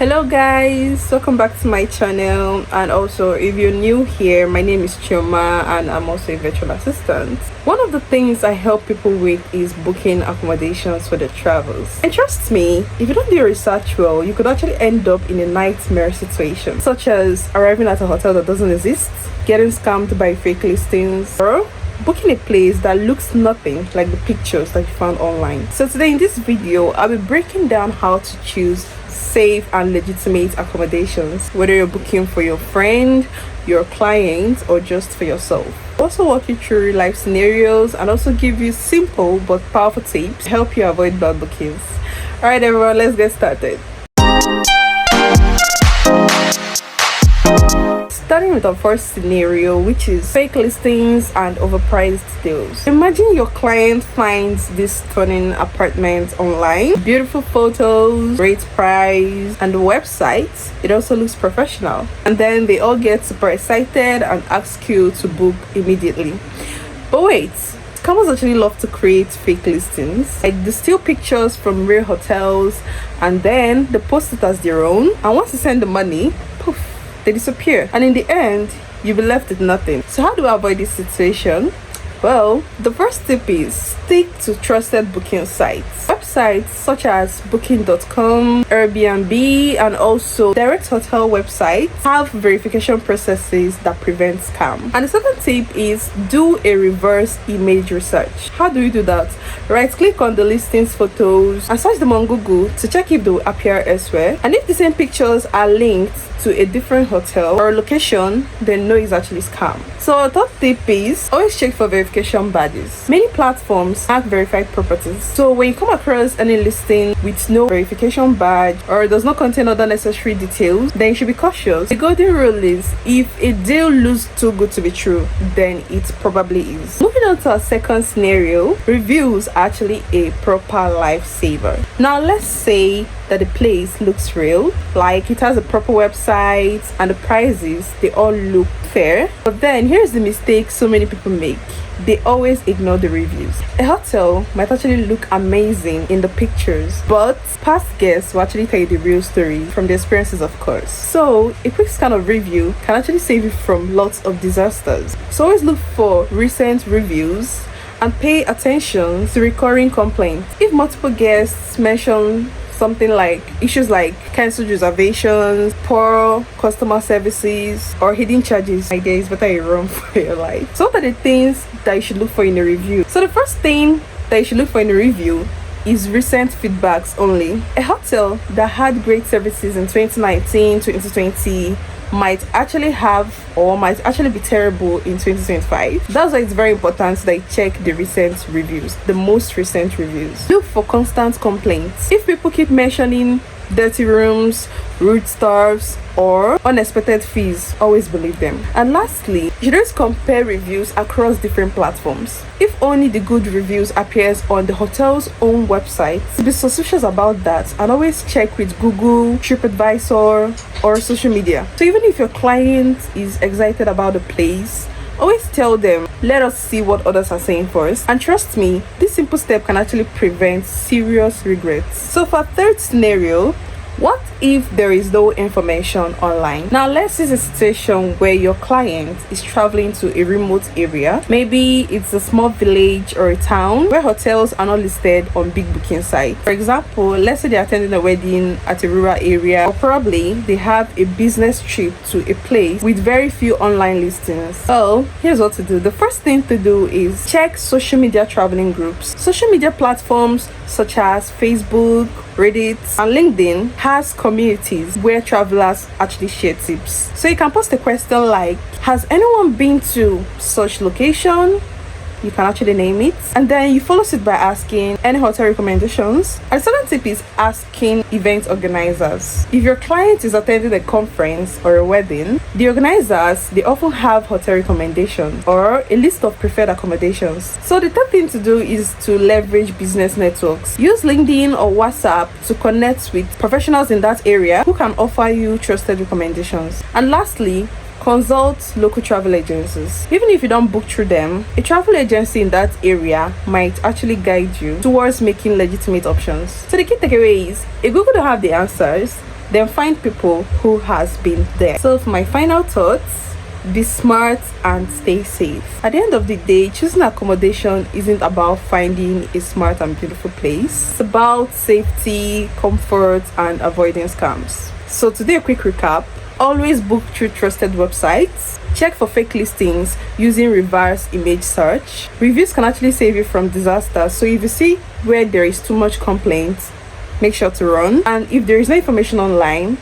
Hello guys, welcome back to my channel. And also, if you're new here, my name is Chioma and I'm also a virtual assistant. One of the things I help people with is booking accommodations for their travels. And trust me, if you don't do your research well, you could actually end up in a nightmare situation, such as arriving at a hotel that doesn't exist, getting scammed by fake listings, or booking a place that looks nothing like the pictures that you found online. So today in this video, I'll be breaking down how to choose safe and legitimate accommodations, whether you're booking for your friend, your client, or just for yourself. I'll also walk you through real life scenarios and also give you simple but powerful tips to help you avoid bad bookings. Alright everyone, let's get started. Starting with our first scenario, which is fake listings and overpriced deals. Imagine your client finds this stunning apartment online, beautiful photos, great price, and the website, it also looks professional. And then they all get super excited and ask you to book immediately. But wait, scammers actually love to create fake listings. Like, they steal pictures from real hotels and then they post it as their own. And once you send the money, poof, they disappear, and in the end you'll be left with nothing. So how do I avoid this situation? Well, the first tip is stick to trusted booking sites. Websites such as booking.com, Airbnb, and also direct hotel websites have verification processes that prevent scam. And the second tip is do a reverse image research. How do you do that? Right click on the listings photos and search them on Google to check if they will appear elsewhere. And if the same pictures are linked to a different hotel or location, then know it's actually scam. So third tip is always check for verification badges. Many platforms have verified properties, so when you come across any listing with no verification badge or does not contain other necessary details, then you should be cautious. The golden rule is if a deal looks too good to be true, then it probably is. Moving on to our second scenario, reviews are actually a proper lifesaver. Now let's say that the place looks real, like it has a proper website and the prices, they all look fair. But then here's the mistake so many people make: they always ignore the reviews. A hotel might actually look amazing in the pictures, but past guests will actually tell you the real story from the experiences, of course. So a quick scan of review can actually save you from lots of disasters. So always look for recent reviews and pay attention to recurring complaints. If multiple guests mention something like issues like cancelled reservations, poor customer services, or hidden charges, like there is better you run for your life. So what are the things that you should look for in a review? So the first thing that you should look for in a review is recent feedbacks only. A hotel that had great services in 2019, 2020 might actually be terrible in 2025. That's why it's very important that you check the recent reviews, the most recent reviews. Look for constant complaints. If people keep mentioning dirty rooms, rude staffs, or unexpected fees, always believe them. And lastly, you should always compare reviews across different platforms. If only the good reviews appears on the hotel's own website, be suspicious about that and always check with Google, TripAdvisor, or social media. So even if your client is excited about the place, always tell them, let us see what others are saying first. And trust me, this simple step can actually prevent serious regrets. So for third scenario, what if there is no information online? Now let's see a situation where your client is traveling to a remote area. Maybe it's a small village or a town where hotels are not listed on big booking sites. For example, let's say they're attending a wedding at a rural area, or probably they have a business trip to a place with very few online listings. So here's what to do. The first thing to do is check social media traveling groups. Social media platforms such as Facebook, Reddit, and LinkedIn has communities where travelers actually share tips. So you can post a question like, has anyone been to such location? You can actually name it, and then you follow it by asking any hotel recommendations. And the second tip is asking event organizers. If your client is attending a conference or a wedding, the organizers, they often have hotel recommendations or a list of preferred accommodations. So the third thing to do is to leverage business networks. Use LinkedIn or WhatsApp to connect with professionals in that area who can offer you trusted recommendations. And lastly, consult local travel agencies. Even if you don't book through them, a travel agency in that area might actually guide you towards making legitimate options. So the key takeaway is, if Google don't have the answers, then find people who has been there. So for my final thoughts, be smart and stay safe. At the end of the day, choosing accommodation isn't about finding a smart and beautiful place. It's about safety, comfort, and avoiding scams. So today, a quick recap. Always book through trusted websites. Check for fake listings using reverse image search. Reviews can actually save you from disaster. So if you see where there is too much complaints, make sure to run. And if there is no information online,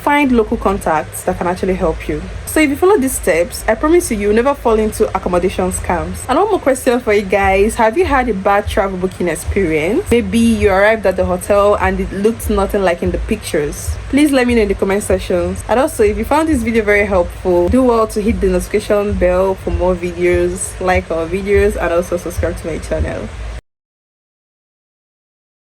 find local contacts that can actually help you. So if you follow these steps, I promise you, you'll never fall into accommodation scams. And one more question for you guys. Have you had a bad travel booking experience? Maybe you arrived at the hotel and it looked nothing like in the pictures. Please let me know in the comment sections. And also, if you found this video very helpful, do well to hit the notification bell for more videos, like our videos, and also subscribe to my channel.